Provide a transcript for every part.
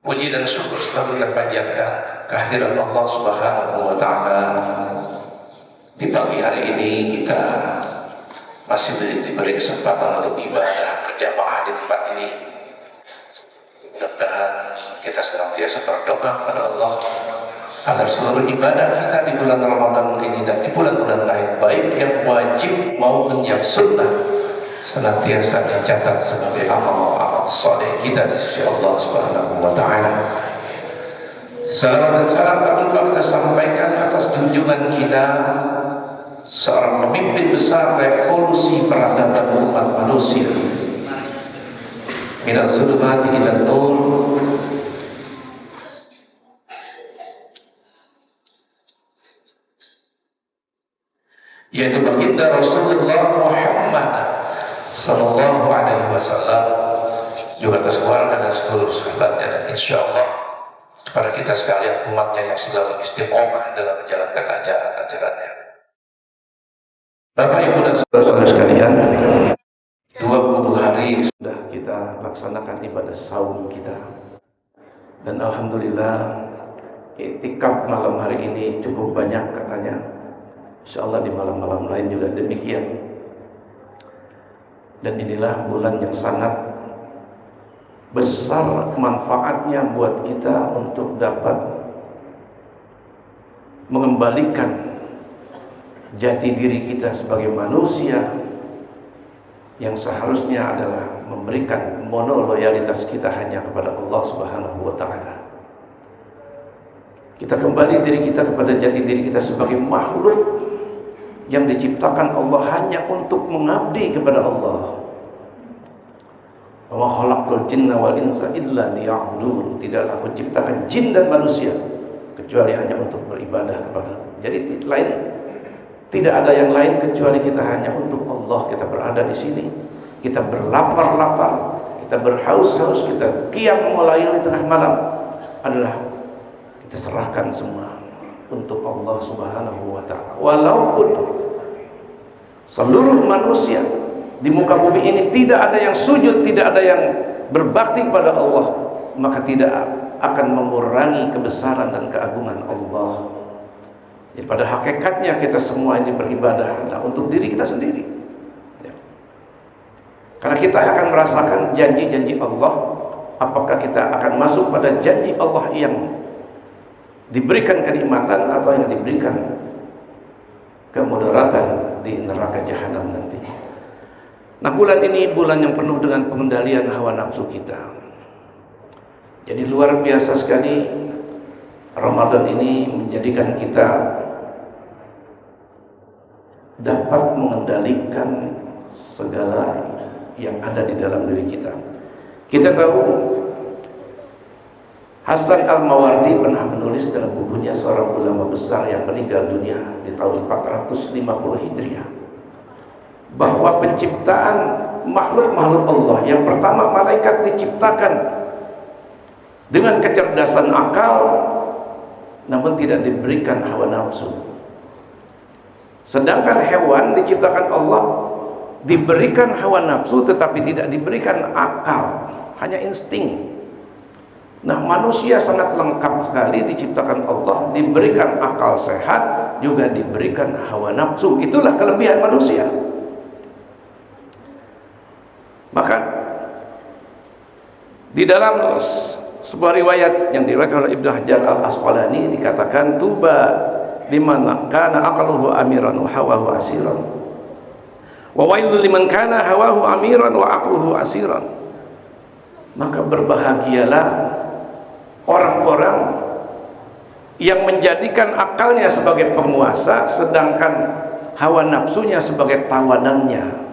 Puji dan syukur selalu kita panjatkan kehadiran Allah Subhanahu wa Ta'ala. Di pagi hari ini kita masih diberi kesempatan untuk ibadah berjamaah di tempat ini. Mudah-mudahan kita senantiasa berdoa kepada Allah agar seluruh ibadah kita di bulan Ramadan ini dan di bulan-bulan lain, baik yang wajib maupun yang sunnah, senantiasa dicatat sebagai amal-amal soleh kita di sisi Allah Subhanahu wa Ta'ala. Salam dan salam kami kita sampaikan atas junjungan kita, seorang pemimpin besar revolusi peradaban umat manusia, minaz zulumati ilan nur, yaitu baginda Rasulullah Muhammad Sallallahu Alaihi Wasallam, juga atas keluarga dan seluruh sahabatnya, dan insya Allah kepada kita sekalian umatnya yang selalu istiqomah dalam menjalankan ajaran-ajarannya. Bapak Ibu dan saudara-saudara sekalian, 20 hari sudah kita laksanakan ibadah saum kita, dan alhamdulillah iktikaf malam hari ini cukup banyak katanya. Insya Allah di malam-malam lain juga demikian. Dan inilah bulan yang sangat besar manfaatnya buat kita untuk dapat mengembalikan jati diri kita sebagai manusia yang seharusnya adalah memberikan monoloyalitas kita hanya kepada Allah Subhanahu wa Ta'ala. Kita kembali diri kita kepada jati diri kita sebagai makhluk yang diciptakan Allah hanya untuk mengabdi kepada Allah. Wa khalaqtul jinna wal insa illa liya'budun. Tidaklah aku ciptakan jin dan manusia kecuali hanya untuk beribadah kepada. Jadi tidak ada yang lain kecuali kita hanya untuk Allah. Kita berada di sini, kita berlapar-lapar, kita berhaus-haus, kita qiyam mulai di tengah malam, adalah kita serahkan semua untuk Allah Subhanahu wa Ta'ala. Walaupun seluruh manusia di muka bumi ini tidak ada yang sujud, tidak ada yang berbakti kepada Allah, maka tidak akan mengurangi kebesaran dan keagungan Allah. Jadi pada hakikatnya kita semua ini beribadah untuk diri kita sendiri, ya. Karena kita akan merasakan janji-janji Allah. Apakah kita akan masuk pada janji Allah yang diberikan kenikmatan atau yang diberikan kemudaratan di neraka jahanam nanti. Nah, bulan ini bulan yang penuh dengan pengendalian hawa nafsu kita. Jadi luar biasa sekali Ramadan ini menjadikan kita dapat mengendalikan segala yang ada di dalam diri kita. Kita tahu Hasan Al-Mawardi pernah menulis dalam bukunya, seorang ulama besar yang meninggal dunia di tahun 450 Hijriah, bahwa penciptaan makhluk-makhluk Allah, yang pertama malaikat diciptakan dengan kecerdasan akal, namun tidak diberikan hawa nafsu. Sedangkan hewan diciptakan Allah diberikan hawa nafsu tetapi tidak diberikan akal, hanya insting. Nah, manusia sangat lengkap sekali diciptakan Allah, diberikan akal sehat, juga diberikan hawa nafsu. Itulah kelebihan manusia. Maka di dalam sebuah riwayat yang diriwayatkan oleh Ibnu Hajar Al-Asqalani dikatakan, tuba liman kana aqluhu amiran wa hawahu asiran, wa wailul liman kana hawahu amiran wa aqluhu asiran. Maka berbahagialah orang-orang yang menjadikan akalnya sebagai penguasa, sedangkan hawa nafsunya sebagai tawanannya.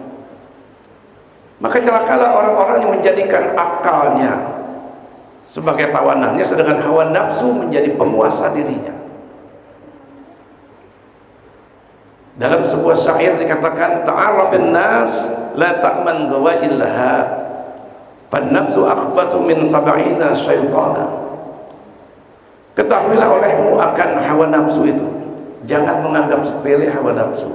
Maka celakalah orang-orang yang menjadikan akalnya sebagai tawanannya, sedangkan hawa nafsu menjadi penguasa dirinya. Dalam sebuah syair dikatakan, ta'arrabin nas la ta'man gawaillaha, fan nafsu akhbasu min sab'ina syaitana. Ketahuilah olehmu akan hawa nafsu itu. Jangan menganggap sepele hawa nafsu.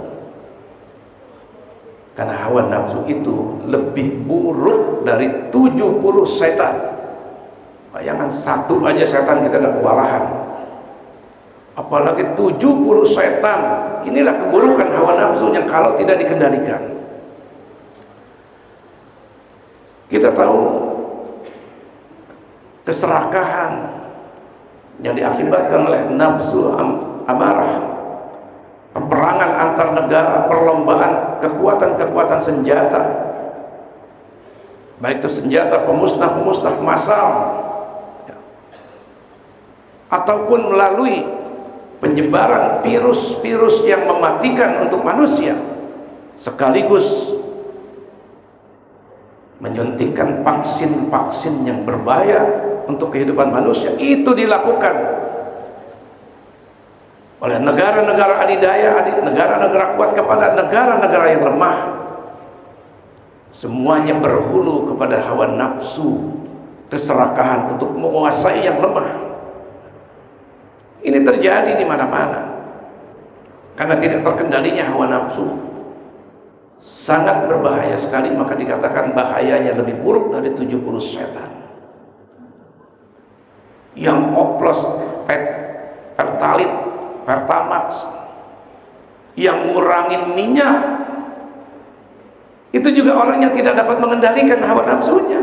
Karena hawa nafsu itu lebih buruk dari 70 setan. Bayangkan satu aja setan kita udah kewalahan, apalagi 70 setan. Inilah keburukan hawa nafsu yang kalau tidak dikendalikan. Kita tahu keserakahan yang diakibatkan oleh nafsu amarah, peperangan antar negara, perlombaan kekuatan-kekuatan senjata, baik itu senjata pemusnah massal, ataupun melalui penyebaran virus-virus yang mematikan untuk manusia, sekaligus menyuntikkan vaksin-vaksin yang berbahaya untuk kehidupan manusia. Itu dilakukan oleh negara-negara adidaya, negara-negara kuat kepada negara-negara yang lemah. Semuanya berhulu kepada hawa nafsu, keserakahan untuk menguasai yang lemah. Ini terjadi di mana-mana karena tidak terkendalinya hawa nafsu. Sangat berbahaya sekali, maka dikatakan bahayanya lebih buruk dari 70 setan yang oplos pertalit, pertamax, yang ngurangin minyak. Itu juga orang yang tidak dapat mengendalikan hawa nafsunya.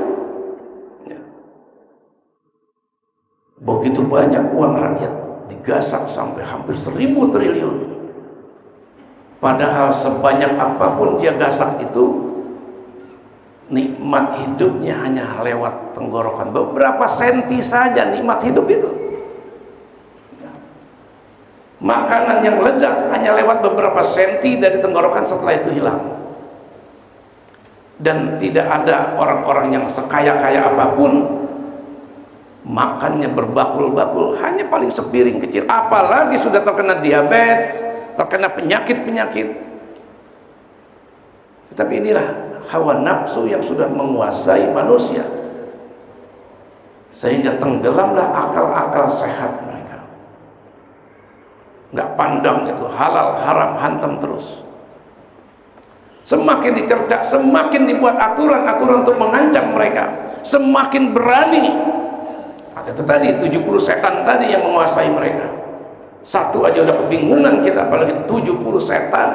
Begitu banyak uang rakyat digasak sampai hampir 1.000 triliun. Padahal sebanyak apapun dia gasak itu, nikmat hidupnya hanya lewat tenggorokan. Beberapa senti saja nikmat hidup itu. Makanan yang lezat hanya lewat beberapa senti dari tenggorokan, setelah itu hilang. Dan tidak ada orang-orang yang sekaya-kaya apapun makannya berbakul-bakul, hanya paling sepiring kecil. Apalagi sudah terkena diabetes, terkena penyakit-penyakit. Tetapi inilah hawa nafsu yang sudah menguasai manusia, sehingga tenggelamlah akal-akal sehat mereka. Nggak pandang itu halal haram, hantam terus. Semakin dicercak, semakin dibuat aturan-aturan untuk mengancam mereka, semakin berani. Itu tadi 70 setan tadi yang menguasai mereka. Satu aja udah kebingungan kita, apalagi 70 setan.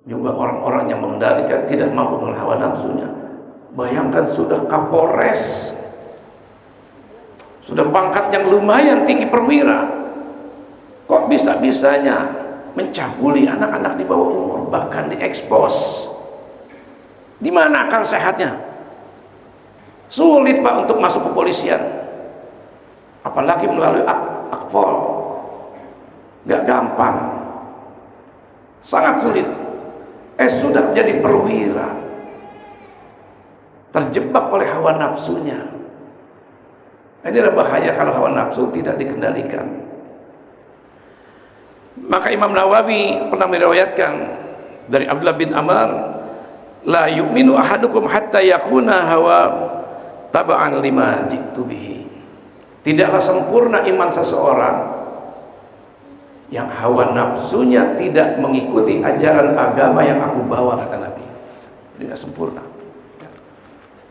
Juga orang-orang yang mengendalikan tidak mampu mengelak hawa nafsunya. Bayangkan sudah Kapolres, sudah pangkat yang lumayan tinggi, perwira, kok bisa-bisanya mencabuli anak-anak di bawah umur, bahkan diekspos. Di mana akal sehatnya? Sulit Pak untuk masuk kepolisian, apalagi melalui akpol. Gak gampang, sangat sulit. Sudah jadi perwira, terjebak oleh hawa nafsunya. Inilah bahaya kalau hawa nafsu tidak dikendalikan. Maka Imam Nawawi pernah meriwayatkan dari Abdullah bin Amr, la yu'minu ahadukum hatta yakuna hawa taba'an lima jitu bihi. Tidaklah sempurna iman seseorang yang hawa nafsunya tidak mengikuti ajaran agama yang aku bawa, kata Nabi. Jadi tidak sempurna.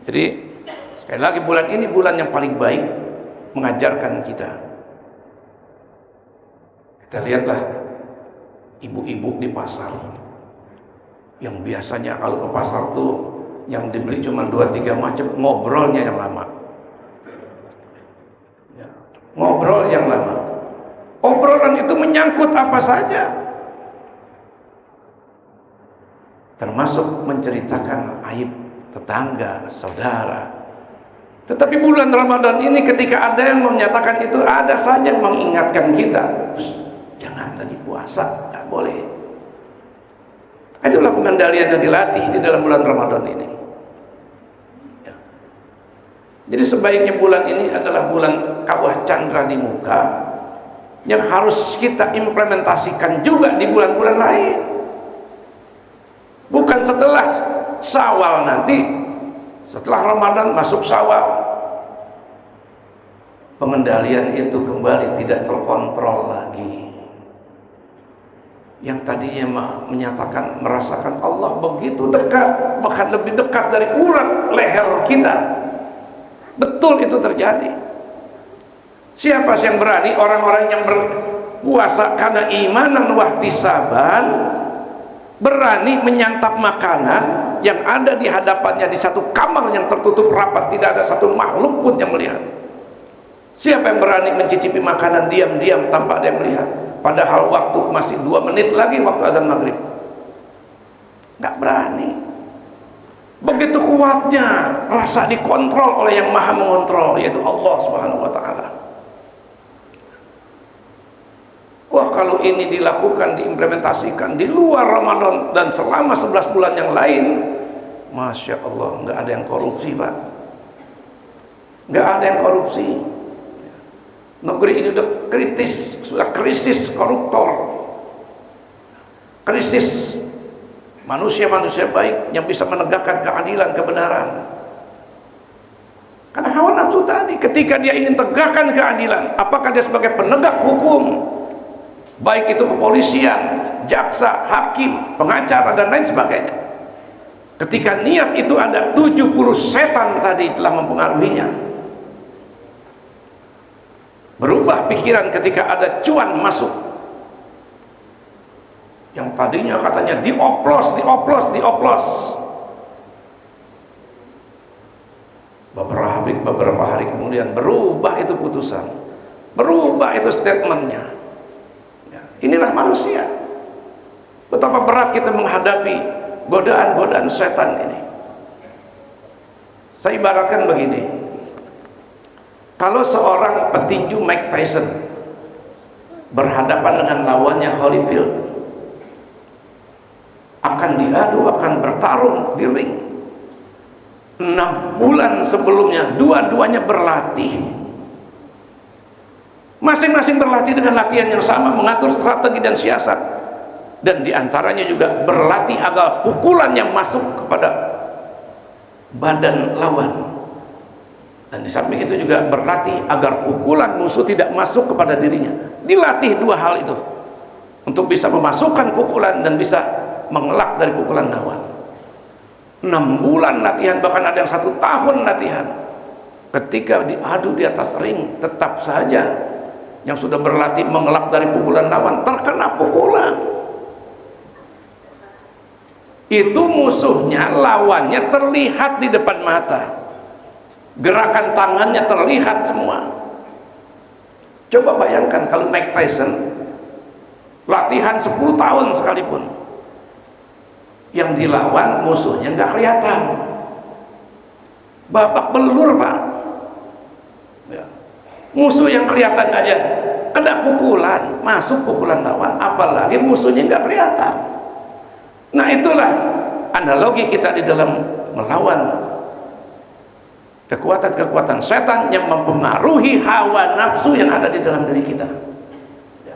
Jadi sekali lagi, bulan ini bulan yang paling baik mengajarkan kita. Kita lihatlah ibu-ibu di pasar yang biasanya kalau ke pasar tuh yang dibeli cuma 2-3 macam, ngobrolnya yang lama. Ngobrol yang lama. Obrolan itu menyangkut apa saja, termasuk menceritakan aib tetangga, saudara. Tetapi bulan Ramadan ini ketika ada yang menyatakan itu, ada saja yang mengingatkan kita, jangan lagi puasa, nggak boleh. Itulah pengendalian yang dilatih di dalam bulan Ramadan ini. Ya. Jadi sebaiknya bulan ini adalah bulan kawah candra di muka, yang harus kita implementasikan juga di bulan-bulan lain. Bukan setelah Syawal nanti, setelah Ramadan masuk Syawal, pengendalian itu kembali tidak terkontrol lagi. yang tadinya menyatakan merasakan Allah begitu dekat, bahkan lebih dekat dari urat leher kita. Betul itu terjadi. Siapa sih yang berani? Orang-orang yang berpuasa karena imanan wahtisaban, berani menyantap makanan yang ada di hadapannya di satu kamar yang tertutup rapat, tidak ada satu makhluk pun yang melihat. Siapa yang berani mencicipi makanan diam-diam tanpa ada yang melihat? Padahal waktu masih 2 menit lagi waktu azan maghrib. Nggak berani. Begitu kuatnya rasa dikontrol oleh yang maha mengontrol, yaitu Allah subhanahu wa ta'ala. Wah, kalau ini dilakukan, diimplementasikan di luar Ramadan dan selama 11 bulan yang lain, Masya Allah, nggak ada yang korupsi, Pak. Nggak ada yang korupsi. Negeri ini udah kritis, sudah krisis koruptor, krisis manusia-manusia baik yang bisa menegakkan keadilan, kebenaran. Karena hawa nafsu tadi, ketika dia ingin tegakkan keadilan, apakah dia sebagai penegak hukum, baik itu kepolisian, jaksa, hakim, pengacara, dan lain sebagainya, ketika niat itu ada 70 setan tadi telah mempengaruhinya, berubah pikiran ketika ada cuan masuk yang tadinya katanya dioplos beberapa hari kemudian berubah itu putusan, berubah itu statementnya. Ya, inilah manusia, betapa berat kita menghadapi godaan-godaan setan ini. Saya ibaratkan begini, kalau seorang petinju Mike Tyson berhadapan dengan lawannya Holyfield, akan diadu, akan bertarung di ring. 6 bulan sebelumnya dua-duanya berlatih, masing-masing berlatih dengan latihan yang sama, mengatur strategi dan siasat, dan diantaranya juga berlatih agar pukulan yang masuk kepada badan lawan. Dan di samping itu juga berlatih agar pukulan musuh tidak masuk kepada dirinya. Dilatih 2 hal itu untuk bisa memasukkan pukulan dan bisa mengelak dari pukulan lawan. 6 bulan latihan, bahkan ada yang 1 tahun latihan. Ketika diadu di atas ring, tetap saja yang sudah berlatih mengelak dari pukulan lawan terkena pukulan. Itu musuhnya, lawannya terlihat di depan mata, gerakan tangannya terlihat semua. Coba bayangkan kalau Mike Tyson latihan 10 tahun sekalipun, yang dilawan musuhnya nggak kelihatan, babak belur, Pak. Ya. Musuh yang kelihatan aja kena pukulan, masuk pukulan lawan, apalagi musuhnya nggak kelihatan. Nah, itulah analogi kita di dalam melawan kekuatan-kekuatan setan yang mempengaruhi hawa nafsu yang ada di dalam diri kita. Ya.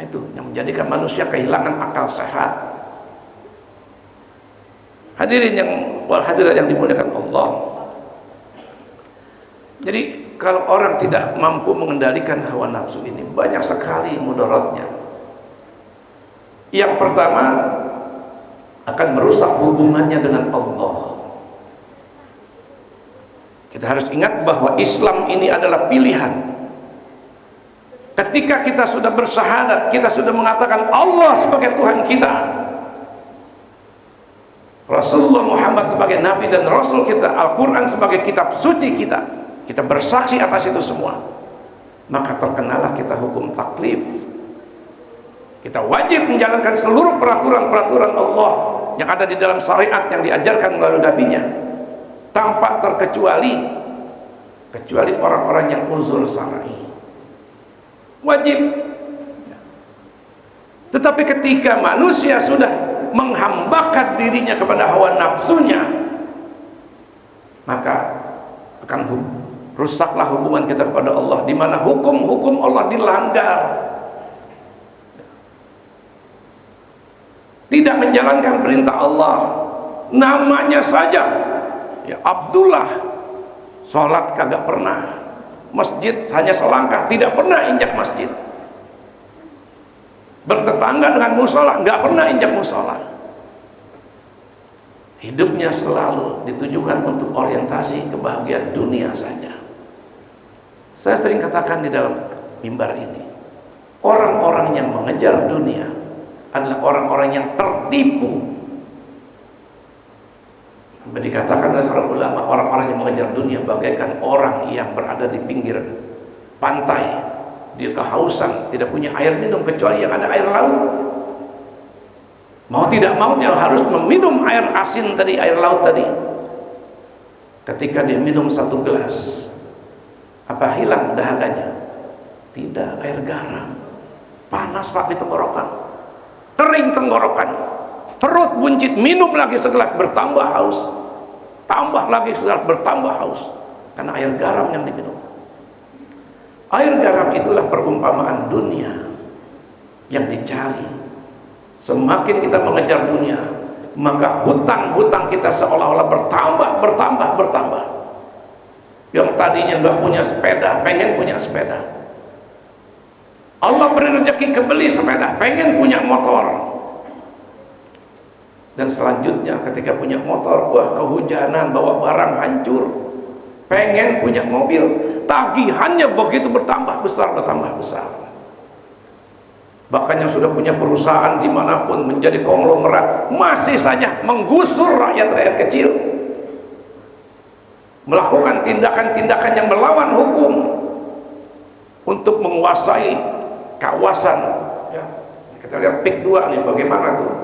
Nah, itu yang menjadikan manusia kehilangan akal sehat. Hadirin hadirat yang dimuliakan Allah. Jadi kalau orang tidak mampu mengendalikan hawa nafsu ini, banyak sekali mudaratnya. Yang pertama, akan merusak hubungannya dengan Allah. Kita harus ingat bahwa Islam ini adalah pilihan. Ketika kita sudah bersyahadat, kita sudah mengatakan Allah sebagai Tuhan kita, Rasulullah Muhammad sebagai Nabi dan Rasul kita, Al-Quran sebagai kitab suci kita, kita bersaksi atas itu semua, maka terkenalah kita hukum taklif. Kita wajib menjalankan seluruh peraturan-peraturan Allah yang ada di dalam syariat yang diajarkan melalui Nabi-Nya, tanpa terkecuali orang-orang yang uzur syar'i. Wajib. Tetapi ketika manusia sudah menghambakan dirinya kepada hawa nafsunya, maka akan rusaklah hubungan kita kepada Allah, di mana hukum-hukum Allah dilanggar. Tidak menjalankan perintah Allah, namanya saja ya Abdullah, sholat kagak pernah, masjid hanya selangkah, tidak pernah injak masjid. bertetangga dengan musola, nggak pernah injak musola. Hidupnya selalu ditujukan untuk orientasi kebahagiaan dunia saja. Saya sering katakan di dalam mimbar ini, orang-orang yang mengejar dunia adalah orang-orang yang tertipu. Dikatakan oleh seorang ulama, orang-orang yang mengejar dunia bagaikan orang yang berada di pinggir pantai, dia kehausan, tidak punya air minum kecuali yang ada air laut. Mau tidak mau dia harus meminum air asin tadi, air laut tadi. Ketika dia minum satu gelas, apa hilang dahaganya? Tidak, air garam. Panas Pak di tenggorokan, kering tenggorokan, perut buncit, minum lagi segelas, bertambah haus, tambah lagi segelas, bertambah haus, karena air garam yang diminum. Air garam itulah perumpamaan dunia yang dicari. Semakin kita mengejar dunia, maka hutang-hutang kita seolah-olah bertambah. Yang tadinya nggak punya sepeda, pengen punya sepeda. Allah beri rezeki kebeli sepeda, pengen punya motor. Dan selanjutnya ketika punya motor, wah kehujanan, bawa barang hancur, pengen punya mobil, tagihannya begitu bertambah besar. Bahkan yang sudah punya perusahaan dimanapun menjadi konglomerat, masih saja menggusur rakyat-rakyat kecil, melakukan tindakan-tindakan yang melawan hukum untuk menguasai kawasan. Ya, kita lihat PIK 2 nih, bagaimana tuh?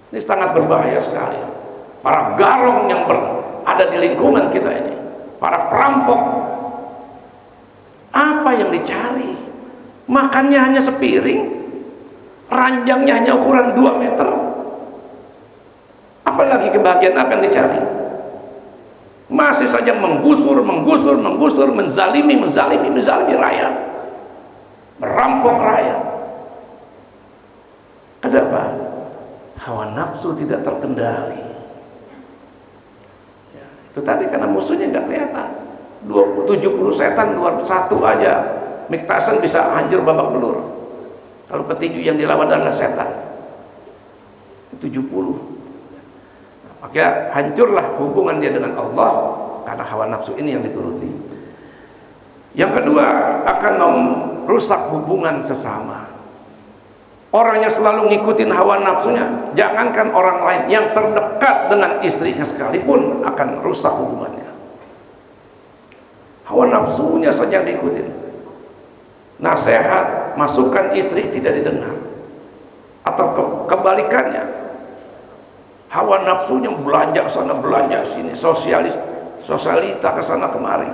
Ini sangat berbahaya sekali. Para garong yang ada di lingkungan kita ini, para perampok, apa yang dicari? Makannya hanya sepiring, ranjangnya hanya ukuran 2 meter. Apalagi kebahagiaan apa yang dicari? Masih saja menggusur, menzalimi rakyat, merampok rakyat. Kenapa? Hawa nafsu tidak terkendali. Ya, itu tadi karena musuhnya nggak kelihatan. 70 setan luar satu aja, Mike Tyson bisa hancur babak belur. Kalau petinju yang dilawan adalah setan, 70. Maka hancurlah hubungan dia dengan Allah karena hawa nafsu ini yang dituruti. Yang kedua, akan merusak hubungan sesama. Orangnya selalu ngikutin hawa nafsunya, jangankan orang lain, yang terdekat dengan istrinya sekalipun akan rusak hubungannya. Hawa nafsunya saja yang diikutin. Nasihat, masukan istri tidak didengar, atau kebalikannya, hawa nafsunya belanja sana belanja sini, sosialita ke sana kemari.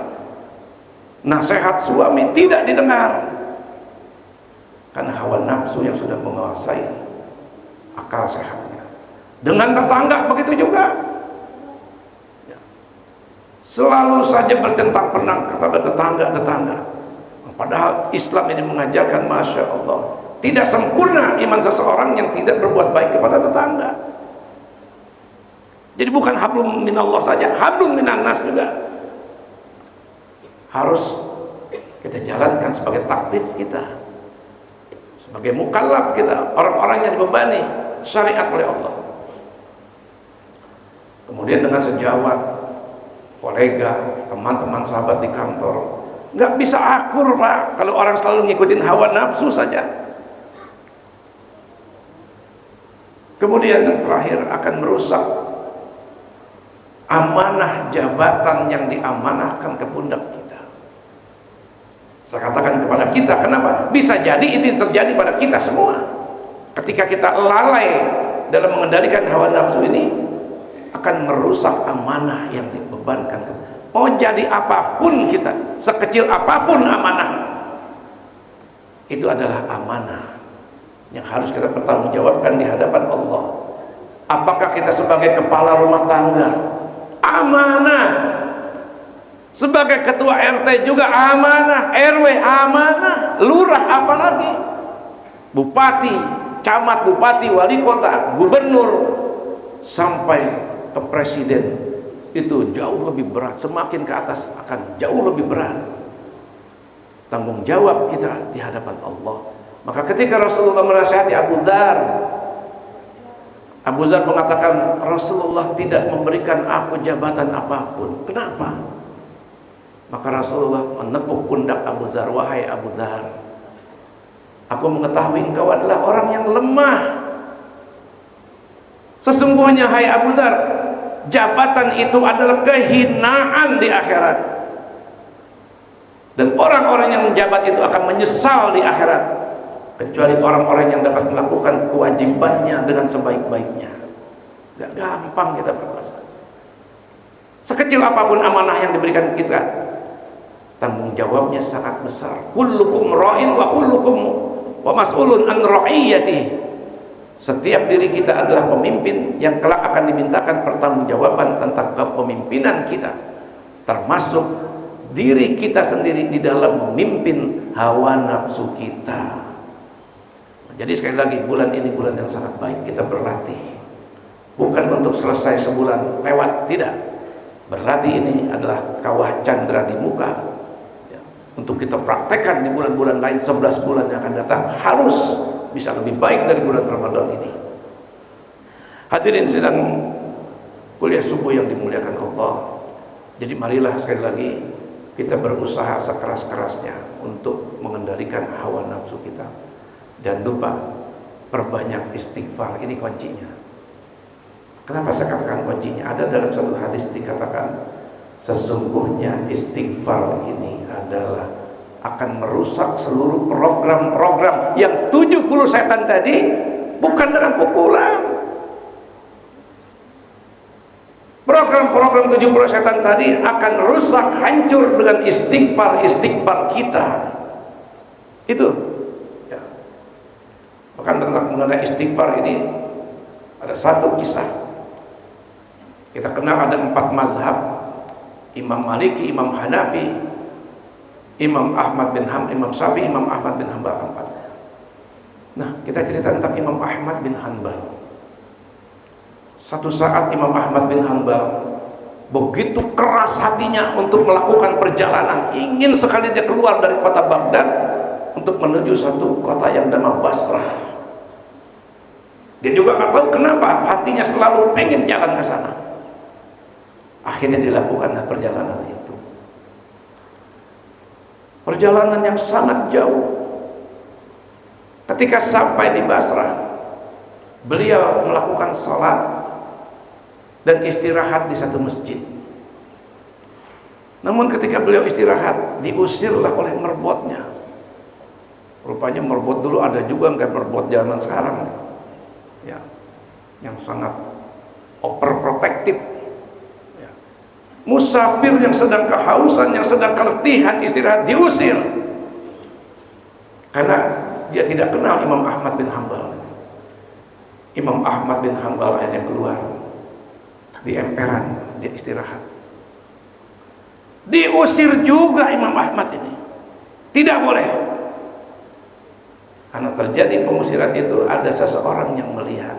Nasihat suami tidak didengar karena hawa nafsu yang sudah menguasai akal sehatnya. Dengan tetangga begitu juga, selalu saja bertentang penang kepada tetangga. Padahal Islam ini mengajarkan, Masya Allah, tidak sempurna iman seseorang yang tidak berbuat baik kepada tetangga. Jadi bukan hablum minallah saja, hablum minannas juga harus kita jalankan sebagai taklif kita, sebagai mukallaf kita, orang-orang yang dibebani syariat oleh Allah. Kemudian dengan sejawat, kolega, teman-teman, sahabat di kantor, nggak bisa akur Pak kalau orang selalu ngikutin hawa nafsu saja. Kemudian yang terakhir, akan merusak amanah jabatan yang diamanahkan ke pundak kita. Saya katakan kepada kita, kenapa? Bisa jadi itu terjadi pada kita semua. Ketika kita lalai dalam mengendalikan hawa nafsu ini, akan merusak amanah yang dibebankan ke. Mau jadi apapun kita, sekecil apapun amanah, itu adalah amanah yang harus kita pertanggungjawabkan di hadapan Allah. Apakah kita sebagai kepala rumah tangga, amanah. Sebagai ketua RT juga amanah, RW amanah, lurah apalagi, bupati, camat, bupati, wali kota, gubernur, sampai ke presiden. Itu jauh lebih berat, semakin ke atas akan jauh lebih berat tanggung jawab kita di hadapan Allah. Maka ketika Rasulullah menasihati Abu Dzar, Abu Dzar mengatakan, Rasulullah tidak memberikan aku jabatan apapun. Kenapa? Maka Rasulullah menepuk pundak Abu Dzar, wahai Abu Dzar, aku mengetahui engkau adalah orang yang lemah. Sesungguhnya hai Abu Dzar, jabatan itu adalah kehinaan di akhirat. Dan orang-orang yang menjabat itu akan menyesal di akhirat, kecuali orang-orang yang dapat melakukan kewajibannya dengan sebaik-baiknya. Gak gampang kita berkuasa. Sekecil apapun amanah yang diberikan kita, tanggung jawabnya sangat besar. Kullukum ra'in wa kullukum wa mas'ulun an ra'iyatihi. Setiap diri kita adalah pemimpin yang kelak akan dimintakan pertanggungjawaban tentang kepemimpinan kita, termasuk diri kita sendiri di dalam memimpin hawa nafsu kita. Jadi sekali lagi, bulan ini bulan yang sangat baik. Kita berlatih, bukan untuk selesai sebulan lewat, tidak. Berlatih ini adalah kawah candra di muka ya, untuk kita praktekkan di bulan-bulan lain. 11 bulan yang akan datang harus bisa lebih baik dari bulan Ramadan ini. Hadirin sedang kuliah subuh yang dimuliakan Allah. Jadi marilah sekali lagi kita berusaha sekeras-kerasnya untuk mengendalikan hawa nafsu kita. Jangan lupa perbanyak istighfar, ini kuncinya. Kenapa saya katakan kuncinya? Ada dalam satu hadis dikatakan, sesungguhnya istighfar ini adalah akan merusak seluruh program-program yang 70 setan tadi, bukan dengan pukulan. Program-program 70 setan tadi akan rusak, hancur dengan istighfar kita. Itu ya. Bahkan tentang mengenai istighfar ini ada satu kisah. Kita kenal ada 4 mazhab, Imam Maliki, Imam Hanafi, Imam Ahmad bin Hanbal, Imam Syafi'i, Imam Ahmad bin Hanbal 4. Nah, kita cerita tentang Imam Ahmad bin Hanbal. Satu saat Imam Ahmad bin Hanbal begitu keras hatinya untuk melakukan perjalanan, ingin sekali dia keluar dari kota Baghdad untuk menuju satu kota yang nama Basrah. Dia juga nggak tahu kenapa hatinya selalu pengen jalan ke sana. Akhirnya dilakukanlah perjalanan itu. Perjalanan yang sangat jauh. Ketika sampai di Basrah, beliau melakukan sholat dan istirahat di satu masjid. Namun ketika beliau istirahat, diusirlah oleh merbotnya. Rupanya merbot dulu ada juga, nggak merbot zaman sekarang ya, yang sangat overprotective ya. Musafir yang sedang kehausan, yang sedang keletihan istirahat, diusir karena dia tidak kenal Imam Ahmad bin Hanbal. Imam Ahmad bin Hanbal akhirnya keluar di emperan, dia istirahat. Diusir juga Imam Ahmad ini, tidak boleh. Karena terjadi pengusiran itu, ada seseorang yang melihat,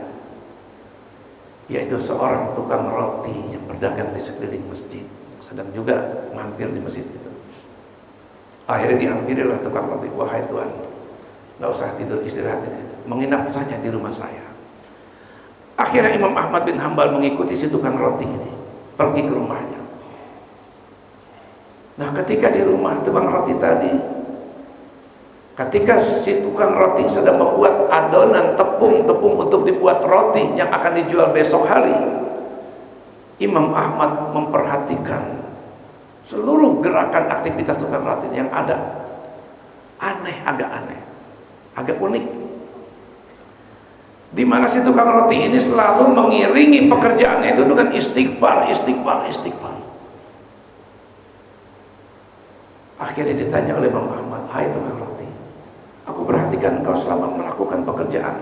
yaitu seorang tukang roti yang berdagang di sekeliling masjid, sedang juga mampir di masjid itu. Akhirnya dihampirilah tukang roti, wahai tuan, nggak usah tidur istirahat ini, menginap saja di rumah saya. Akhirnya Imam Ahmad bin Hanbal mengikuti si tukang roti ini, pergi ke rumahnya. Nah, ketika di rumah tukang roti tadi, ketika si tukang roti sedang membuat adonan tepung untuk dibuat roti yang akan dijual besok hari, Imam Ahmad memperhatikan seluruh gerakan aktivitas tukang roti yang ada. Aneh, agak unik. Di mana si tukang roti ini selalu mengiringi pekerjaannya itu dengan istighfar. Akhirnya ditanya oleh Imam Ahmad, hai tukang roti, aku perhatikan kau selama melakukan pekerjaan,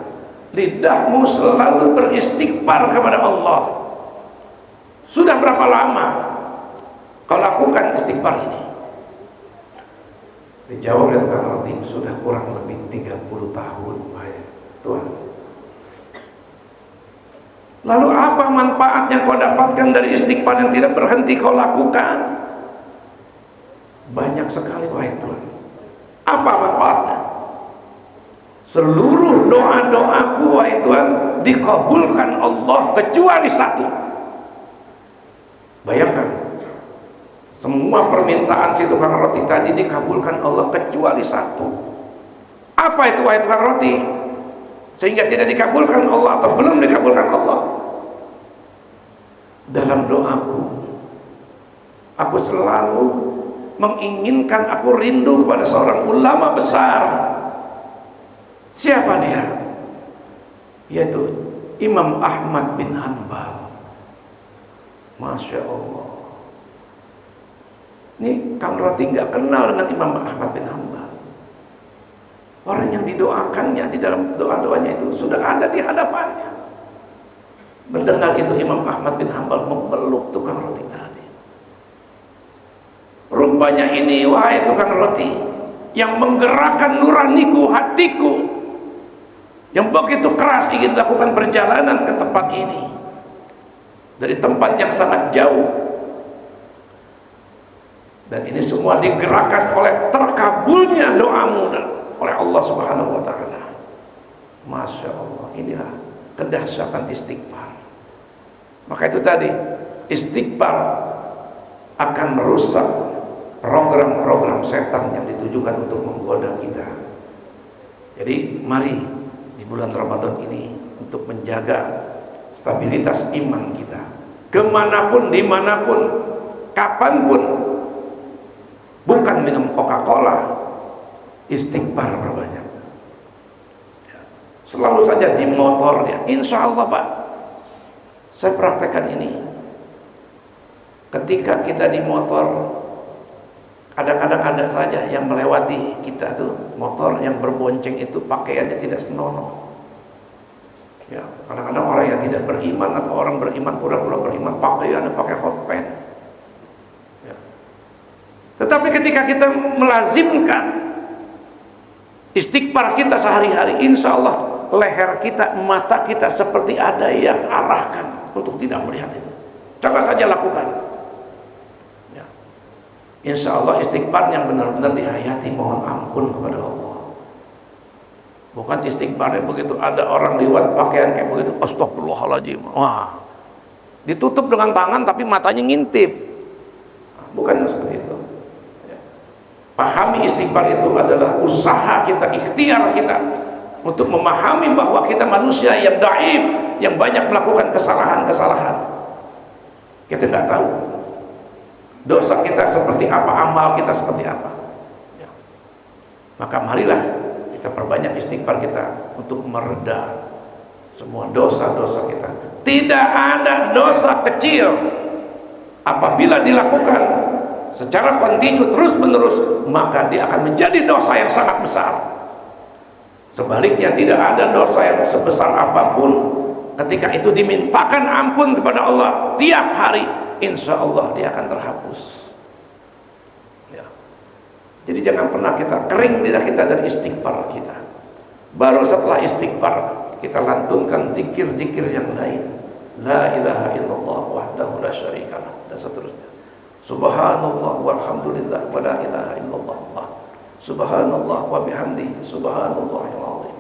lidahmu selalu beristighfar kepada Allah. Sudah berapa lama kau lakukan istighfar ini? Dijawab oleh tukang roti, sudah kurang lebih 30 tahun, wahai Tuhan. Lalu apa manfaat yang kau dapatkan dari istighfar yang tidak berhenti kau lakukan? Banyak sekali, wahai Tuhan. Apa manfaatnya? Seluruh doa-doaku wahai Tuhan dikabulkan Allah kecuali satu. Bayangkan, semua permintaan si tukang roti tadi dikabulkan Allah kecuali satu. Apa itu wahai tukang roti sehingga tidak dikabulkan Allah atau belum dikabulkan Allah? Dalam doaku aku selalu menginginkan, aku rindu kepada seorang ulama besar. Siapa dia? Yaitu Imam Ahmad bin Hanbal. Masya Allah. Ini Kang Roti nggak kenal dengan Imam Ahmad bin Hanbal. Orang yang didoakannya di dalam doa-doanya itu sudah ada di hadapannya. Mendengar itu Imam Ahmad bin Hanbal memeluk tukang roti tadi. Rupanya ini wahai tukang roti yang menggerakkan nuraniku, hatiku, yang begitu keras ingin melakukan perjalanan ke tempat ini dari tempat yang sangat jauh, dan ini semua digerakkan oleh terkabulnya doamu oleh Allah Subhanahu wa Ta'ala. Masya Allah, inilah kedahsyatan istighfar. Maka itu tadi, istighfar akan merusak program-program setan yang ditujukan untuk menggoda kita. Jadi mari di bulan Ramadan ini untuk menjaga stabilitas iman kita, kemanapun, dimanapun, kapanpun, bukan minum Coca-Cola, istighfar berbanyak. Selalu saja di motornya, insya Allah Pak, saya praktekkan ini. Ketika kita di motor, kadang-kadang ada saja yang melewati kita tuh, motor yang berbonceng itu pakaiannya tidak senonoh. Ya, kadang-kadang orang yang tidak beriman atau orang beriman pura-pura beriman pakaiannya pakai hot pants. Ya. Tetapi ketika kita melazimkan istighfar kita sehari-hari, insya Allah leher kita, mata kita seperti ada yang arahkan untuk tidak melihat itu. Coba saja lakukan. Insya Allah istighfar yang benar-benar dihayati, mohon ampun kepada Allah. Bukan istighfarnya begitu ada orang lewat pakaian kayak begitu, astagfirullahaladzim, wah, ditutup dengan tangan tapi matanya ngintip. Bukan seperti itu. Pahami istighfar itu adalah usaha kita, ikhtiar kita untuk memahami bahwa kita manusia yang dhaif, yang banyak melakukan kesalahan-kesalahan. Kita nggak tahu dosa kita seperti apa, amal kita seperti apa. Ya. Maka marilah kita perbanyak istighfar kita untuk mereda semua dosa-dosa kita. Tidak ada dosa kecil apabila dilakukan secara kontinu terus-menerus, maka dia akan menjadi dosa yang sangat besar. Sebaliknya tidak ada dosa yang sebesar apapun, ketika itu dimintakan ampun kepada Allah tiap hari, insya Allah dia akan terhapus. Ya. Jadi jangan pernah kita kering lidah kita dari istighfar kita. Baru setelah istighfar kita lantunkan zikir-zikir yang lain. La ilaha illallah wahdahu la syarikalah, dan seterusnya. Subhanallah walhamdulillah wa la ilaha illallah. Subhanallah wa bihamdihi subhanallahil azim.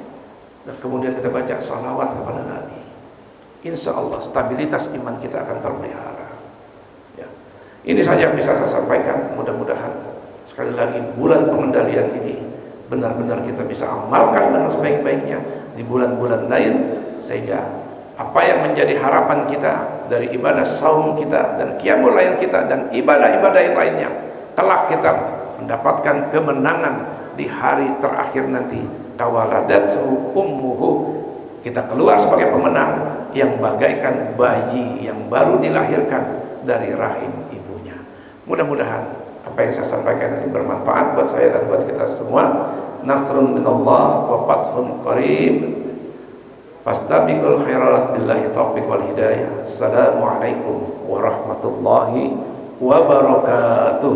Dan kemudian kita baca salawat kepada Nabi. Insya Allah stabilitas iman kita akan terpelihara. Ini saja yang bisa saya sampaikan. Mudah-mudahan sekali lagi bulan pengendalian ini benar-benar kita bisa amalkan dengan sebaik-baiknya di bulan-bulan lain, sehingga apa yang menjadi harapan kita dari ibadah saum kita dan qiyamul lail kita dan ibadah-ibadah yang lainnya, kelak kita mendapatkan kemenangan di hari terakhir nanti. Tawaladathu ummuhu, kita keluar sebagai pemenang yang bagaikan bayi yang baru dilahirkan dari rahim ibunya. Mudah-mudahan apa yang saya sampaikan ini bermanfaat buat saya dan buat kita semua. Nasrun minallah wa fathun qarib. Fastabiqul khairat billahi taufiq wal hidayah. Assalamualaikum warahmatullahi wabarakatuh.